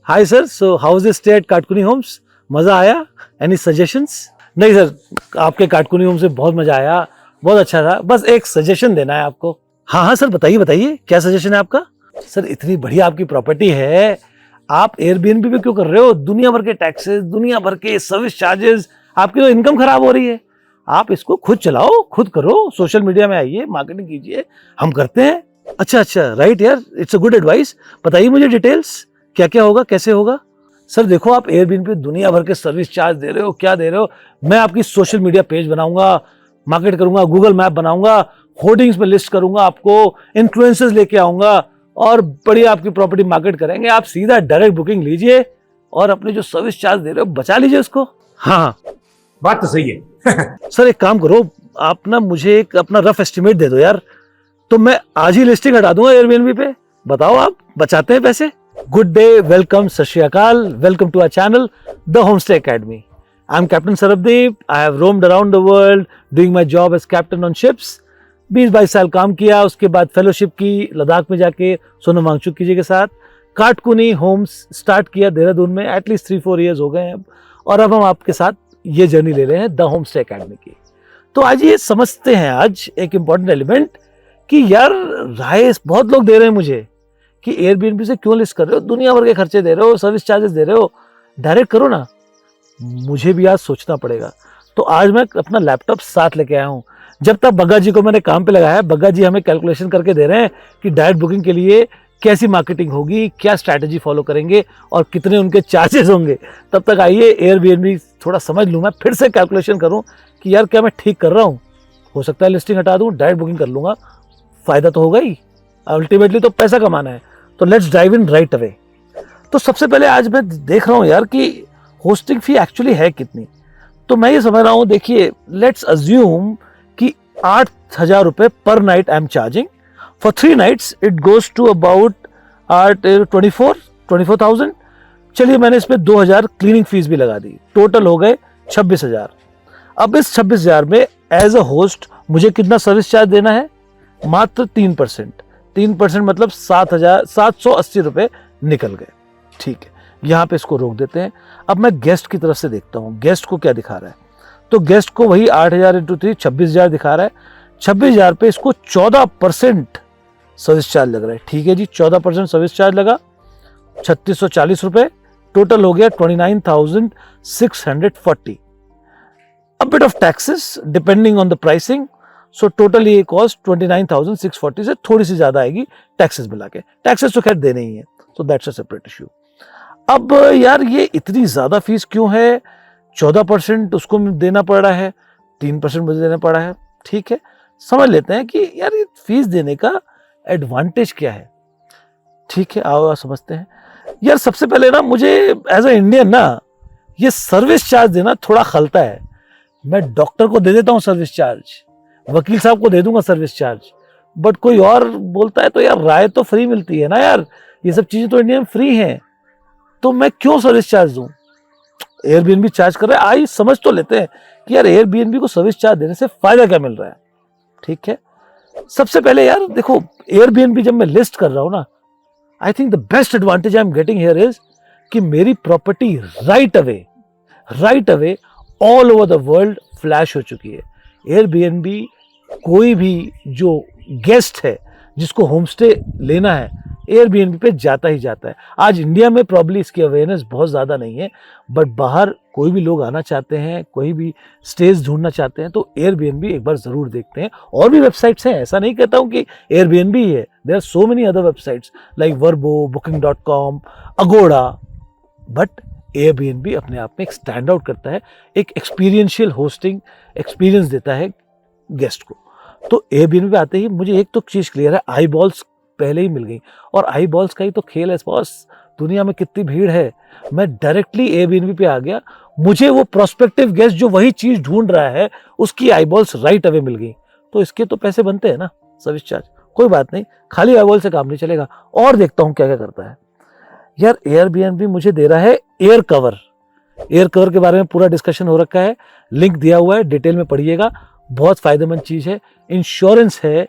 Hi sir, so how is the stay at Katkuni homes? मजा आया? Any suggestions? नहीं sir, आपके काटकुनी होम से बहुत मजा आया, बहुत अच्छा था। बस एक सजेशन देना है आपको। हाँ हाँ सर, बताइए बताइए, क्या सजेशन है आपका? सर इतनी बढ़िया आपकी प्रॉपर्टी है, आप एयरबीएनबी पे क्यों कर रहे हो? दुनिया भर के टैक्सेस, दुनिया भर के सर्विस चार्जेस, आपकी तो इनकम खराब हो रही है। आप इसको खुद चलाओ, खुद करो, सोशल मीडिया में आइए, मार्केटिंग कीजिए, हम करते हैं। अच्छा अच्छा, राइट यार, इट्स अ गुड एडवाइस। बताइए मुझे डिटेल्स, क्या क्या होगा, कैसे होगा? सर देखो, आप एयरबीएनबी पे दुनिया भर के सर्विस चार्ज दे रहे हो, क्या दे रहे हो? मैं आपकी सोशल मीडिया पेज बनाऊंगा, मार्केट करूंगा, गूगल मैप बनाऊंगा, होर्डिंग्स में लिस्ट करूंगा, आपको इन्फ्लुएंसर्स लेके आऊंगा और बड़ी आपकी प्रॉपर्टी मार्केट करेंगे। आप सीधा डायरेक्ट बुकिंग लीजिए और अपने जो सर्विस चार्ज दे रहे हो बचा लीजिए उसको। हाँ हाँ, बात तो सही है। सर एक काम करो, आप ना मुझे एक अपना रफ एस्टिमेट दे दो यार, तो मैं आज ही लिस्टिंग हटा दूंगा एयरबीएनबी पे। बताओ, आप बचाते हैं पैसे। Good day, welcome, Sat Shri Akal, welcome to our channel the homestay academy. I am captain Sarabdeep. I have roamed around the world doing my job as captain on ships. 20-22 साल काम किया, उसके बाद फेलोशिप की लद्दाख में जाके सोनम वांगचुक जी के साथ। काटकुनी होम्स स्टार्ट किया देहरादून में, एटलीस्ट 3-4 ईयर्स हो गए हैं अब, और अब हम आपके साथ ये जर्नी ले रहे हैं द होमस्टे एकेडमी की। तो आज ये समझते हैं, आज एक इंपॉर्टेंट एलिमेंट कि यार राय बहुत लोग दे रहे हैं मुझे कि एयरबीएनबी से क्यों लिस्ट कर रहे हो, दुनिया भर के खर्चे दे रहे हो, सर्विस चार्जेस दे रहे हो, डायरेक्ट करो ना। मुझे भी आज सोचना पड़ेगा, तो आज मैं अपना लैपटॉप साथ लेके आया हूँ। जब तक बग्गा जी को मैंने काम पे लगाया, बग्गा जी हमें कैलकुलेशन करके दे रहे हैं कि डायरेक्ट बुकिंग के लिए कैसी मार्केटिंग होगी, क्या स्ट्रैटेजी फॉलो करेंगे और कितने उनके चार्जेस होंगे। तब तक आइए एयरबीएनबी थोड़ा समझ लूँ, मैं फिर से कैलकुलेशन करूँ कि यार क्या मैं ठीक कर रहा हूँ। हो सकता है लिस्टिंग हटा दूँ, डायरेक्ट बुकिंग कर लूँगा, फायदा तो होगा ही, अल्टीमेटली तो पैसा कमाना है। तो let's dive in right away. तो सबसे पहले आज मैं देख रहा हूँ यार कि होस्टिंग फी एक्चुअली है कितनी। तो मैं ये समझ रहा हूँ, देखिए लेट्स अज्यूम कि 8,000 रुपये पर night I am charging for 3 nights. It goes to about 24,000। चलिए मैंने इसमें 2,000 क्लीनिंग फीस भी लगा दी, टोटल हो गए 26,000। अब इस 26,000 में एज अ होस्ट मुझे कितना सर्विस चार्ज देना है? मात्र 3%। 3% मतलब 7,780 रुपये निकल गए। ठीक है, यहाँ पे इसको रोक देते हैं। अब मैं गेस्ट की तरफ से देखता हूँ, गेस्ट को क्या दिखा रहा है। तो गेस्ट को वही 8,000 इंटू 3 26,000 दिखा रहा है। 26,000 पे इसको 14% सर्विस चार्ज लग रहा है। ठीक है जी, 14% सर्विस चार्ज लगा, 3,640 रुपये, टोटल हो गया 29,640। A bit of taxes depending on the pricing, so total ये कॉस्ट 29,640 से थोड़ी सी ज्यादा आएगी टैक्सेस मिला के। टैक्सेस तो खैर देने ही है, so that's a separate issue। अब यार ये इतनी ज्यादा फीस क्यों है? 14% उसको देना पड़ रहा है, 3% मुझे देना पड़ा है। ठीक है, समझ लेते हैं कि यार ये फीस देने का एडवांटेज क्या है। ठीक है, आओ समझते हैं। यार सबसे पहले ना मुझे एज अ इंडियन ना ये सर्विस चार्ज देना थोड़ा खलता है। मैं डॉक्टर को दे देता हूँ सर्विस चार्ज, वकील साहब को दे दूंगा सर्विस चार्ज, बट कोई और बोलता है तो यार राय तो फ्री मिलती है ना यार, ये सब चीजें तो इंडिया में फ्री हैं, तो मैं क्यों सर्विस चार्ज दूं? एयरबीएनबी चार्ज कर रहा है, आई समझ तो लेते हैं कि यार एयरबीएनबी को सर्विस चार्ज देने से फायदा क्या मिल रहा है। ठीक है, सबसे पहले यार देखो, एयरबीएनबी जब मैं लिस्ट कर रहा हूं ना, I think the best advantage I am getting here is कि मेरी property right away all over the world flash हो चुकी है। एयरबीएनबी कोई भी जो गेस्ट है जिसको होमस्टे लेना है, एयरबीएनबी पे जाता ही जाता है। आज इंडिया में प्रॉब्ली इसकी अवेयरनेस बहुत ज़्यादा नहीं है, बट बाहर कोई भी लोग आना चाहते हैं, कोई भी स्टेज ढूंढना चाहते हैं, तो एयरबीएनबी एक बार ज़रूर देखते हैं। और भी वेबसाइट्स हैं, ऐसा नहीं कहता हूँ कि एयरबीएनबी ही है, there are so many other websites like Vrbo, booking.com, Agoda, but Airbnb अपने आप में एक स्टैंड आउट करता है, एक एक्सपीरियंशियल होस्टिंग एक्सपीरियंस देता है गेस्ट को। तो एयरबीएनबी पे आते ही मुझे एक तो चीज़ क्लियर है, आई बॉल्स पहले ही मिल गई, और आई बॉल्स का ही तो खेल है बॉस, दुनिया में कितनी भीड़ है। मैं डायरेक्टली एयरबीएनबी पे आ गया, मुझे वो प्रोस्पेक्टिव गेस्ट जो वही चीज़ ढूंढ रहा है उसकी आई बॉल्स राइट अवे मिल गई, तो इसके तो पैसे बनते हैं ना, सर्विस चार्ज। कोई बात नहीं, खाली आई बॉल से काम नहीं चलेगा, और देखता हूँ क्या क्या करता है। यार एयरबीएनबी मुझे दे रहा है एयर कवर। एयर कवर के बारे में पूरा डिस्कशन हो रखा है, लिंक दिया हुआ है, डिटेल में पढ़िएगा, बहुत फायदेमंद चीज है। इंश्योरेंस है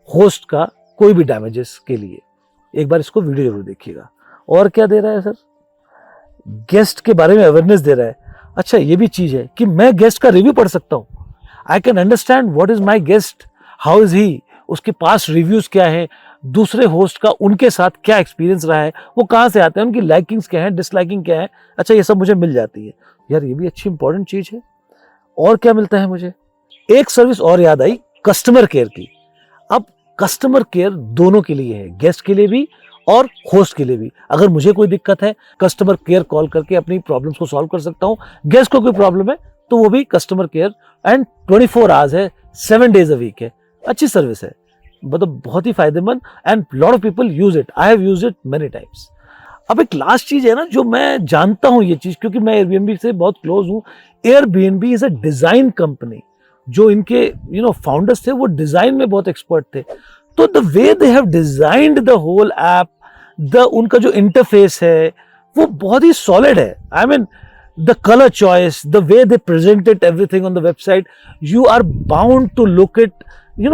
होस्ट का कोई भी डैमेजेस के लिए, एक बार इसको वीडियो जरूर देखिएगा। और क्या दे रहा है सर? गेस्ट के बारे में अवेयरनेस दे रहा है। अच्छा, ये भी चीज है कि मैं गेस्ट का रिव्यू पढ़ सकता हूँ। I can understand what is my guest, how is he, उसके पास रिव्यूज क्या है, दूसरे होस्ट का उनके साथ क्या एक्सपीरियंस रहा है, वो कहाँ से आते हैं, उनकी लाइकिंग्स क्या है, डिसलाइकिंग क्या है। अच्छा, ये सब मुझे मिल जाती है। यार ये भी अच्छी इंपॉर्टेंट चीज है। और क्या मिलता है मुझे? एक सर्विस और याद आई, कस्टमर केयर की। अब कस्टमर केयर दोनों के लिए है, गेस्ट के लिए भी और होस्ट के लिए भी। अगर मुझे कोई दिक्कत है, कस्टमर केयर कॉल करके अपनी प्रॉब्लम्स को सॉल्व कर सकता हूँ। गेस्ट को कोई प्रॉब्लम है तो वो भी कस्टमर केयर, एंड 24 आवर्स है, 7 डेज अ वीक है। अच्छी सर्विस है, मतलब बहुत ही फायदेमंद, and lot of people use it. I have used it many times. अब एक लास्ट चीज है ना जो मैं जानता हूं ये चीज, क्योंकि मैं एयरबीएनबी से बहुत क्लोज हूं। Airbnb is a design company. जो इनके फाउंडर्स थे वो डिजाइन में बहुत एक्सपर्ट थे। तो the way they have designed the whole app, उनका जो इंटरफेस है वो बहुत ही सॉलिड है। I mean the colour choice, the way they presented everything on the website, you are bound to look it.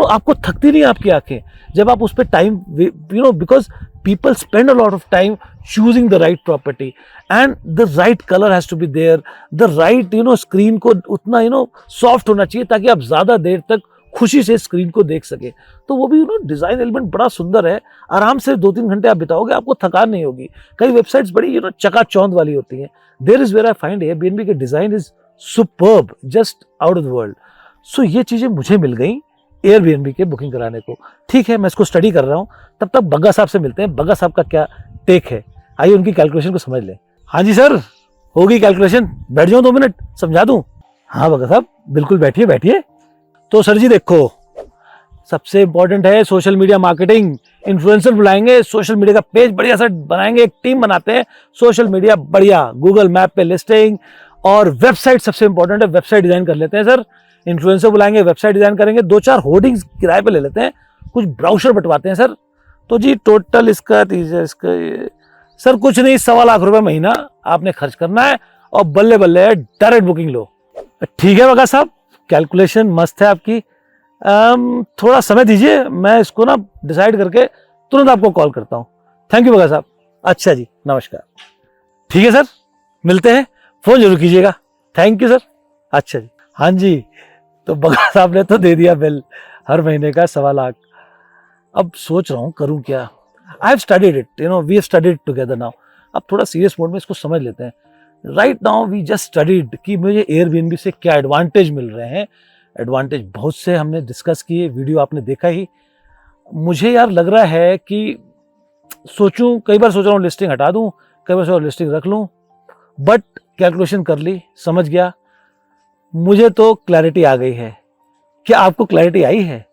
आपको थकती नहीं आपकी आंखें जब आप उस पर time, because people spend a lot of time choosing the right property, and the right color has to be there, the right screen को उतना soft होना चाहिए ताकि आप ज्यादा देर तक खुशी से स्क्रीन को देख सके। तो वो भी डिजाइन एलिमेंट बड़ा सुंदर है। आराम से 2-3 घंटे आप बिताओगे, आपको थकान नहीं होगी। कई वेबसाइट्स बड़ी चकाचौंध वाली होती हैं। There is where I find Airbnb के design is superb, just out of the world. So ये चीजें मुझे मिल गई एयरबीएनबी के बुकिंग कराने को। ठीक है, मैं इसको स्टडी कर रहा हूँ। तब तक बग्गा साहब से मिलते हैं, बग्गा साहब का क्या टेक है, आइए उनकी कैलकुलेशन को समझ लें। हाँ जी सर, होगी कैलकुलेशन, बैठ जाऊं 2 मिनट समझा दूं? हाँ बग्गा साहब, बिल्कुल बैठिए बैठिए। तो सर जी देखो, सबसे इंपॉर्टेंट है सोशल मीडिया मार्केटिंग। इन्फ्लुएंसर बुलाएंगे, सोशल मीडिया का पेज बढ़िया सा बनाएंगे, एक टीम बनाते हैं, सोशल मीडिया बढ़िया, गूगल मैप पे लिस्टिंग, और वेबसाइट सबसे इंपॉर्टेंट है, वेबसाइट डिजाइन कर लेते हैं सर। इन्फ्लुएंसर बुलाएंगे, वेबसाइट डिजाइन करेंगे, 2-4 होर्डिंग्स किराए पे ले लेते हैं, कुछ ब्राउशर बंटवाते हैं सर। तो जी टोटल इसका सर कुछ नहीं, 1.25 लाख रुपए महीना आपने खर्च करना है, और बल्ले बल्ले डायरेक्ट बुकिंग लो। ठीक है बगा साहब, कैलकुलेशन मस्त है आपकी। थोड़ा समय दीजिए, मैं इसको ना डिसाइड करके तुरंत आपको कॉल करता हूँ। थैंक यू बगा साहब। अच्छा जी, नमस्कार। ठीक है सर, मिलते हैं, फोन जरूर कीजिएगा। Thank you sir. अच्छा जी, हाँ जी। तो बगा साहब ने तो दे दिया बिल हर महीने का 1.25 लाख। अब सोच रहा हूँ करूँ क्या। I have studied it, we have studied together now. अब थोड़ा सीरियस मोड में इसको समझ लेते हैं। Right now we just studied कि मुझे एयरबीएनबी से क्या एडवांटेज मिल रहे हैं। एडवांटेज बहुत से हमने डिस्कस किए, वीडियो आपने देखा ही। मुझे यार लग रहा है कि सोचूं, कई बार सोच रहा हूँ लिस्टिंग हटा दूं, कई बार सोच लिस्टिंग रख लूं, बट कैलकुलेशन कर ली, समझ गया। मुझे तो क्लैरिटी आ गई है। क्या आपको क्लैरिटी आई है?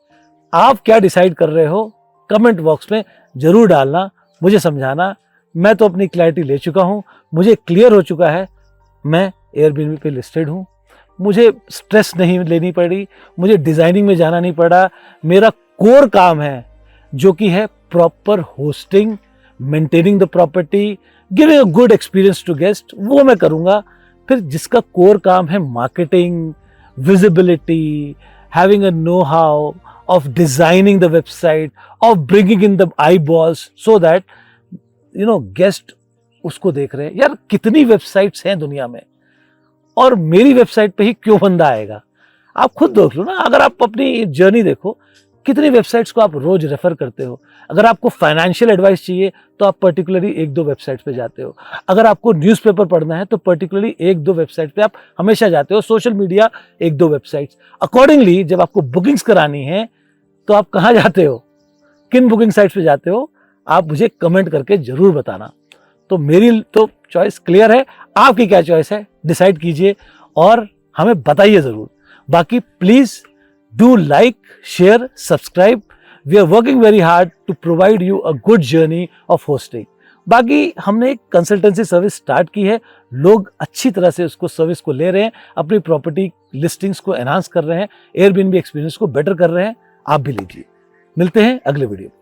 आप क्या डिसाइड कर रहे हो कमेंट बॉक्स में जरूर डालना, मुझे समझाना। मैं तो अपनी क्लैरिटी ले चुका हूं, मुझे क्लियर हो चुका है, मैं एयरबीएनबी पे लिस्टेड हूं। मुझे स्ट्रेस नहीं लेनी पड़ी, मुझे डिजाइनिंग में जाना नहीं पड़ा। मेरा कोर काम है जो कि है proper hosting, maintaining the property, giving a good experience to guest, वो मैं करूंगा। फिर जिसका कोर काम है marketing, visibility, having a know how of designing the website, of bringing in the eyeballs so that guest उसको देख रहे हैं। यार कितनी वेबसाइट्स हैं दुनिया में, और मेरी वेबसाइट पे ही क्यों बंदा आएगा? आप खुद देख लो ना। अगर आप अपनी जर्नी देखो, कितनी वेबसाइट्स को आप रोज रेफर करते हो। अगर आपको फाइनेंशियल एडवाइस चाहिए तो आप पर्टिकुलरली 1-2 वेबसाइट्स पे जाते हो। अगर आपको न्यूज़पेपर पढ़ना है तो पर्टिकुलरली 1-2 वेबसाइट पे आप हमेशा जाते हो। Social media 1-2 websites. अकॉर्डिंगली जब आपको बुकिंग्स करानी है तो आप कहाँ जाते हो, किन बुकिंग साइट्स पे जाते हो, आप मुझे कमेंट करके जरूर बताना। तो मेरी तो चॉइस क्लियर है, आपकी क्या चॉइस है डिसाइड कीजिए और हमें बताइए जरूर। बाकी please do like, share, subscribe. We are working very hard to provide you a good journey of hosting. बाकी हमने एक कंसल्टेंसी सर्विस स्टार्ट की है, लोग अच्छी तरह से उसको सर्विस को ले रहे हैं, अपनी प्रॉपर्टी लिस्टिंग्स को एनहांस कर रहे हैं, एयरबीएनबी एक्सपीरियंस को बेटर कर रहे हैं। आप भी लीजिए। मिलते हैं अगले वीडियो में।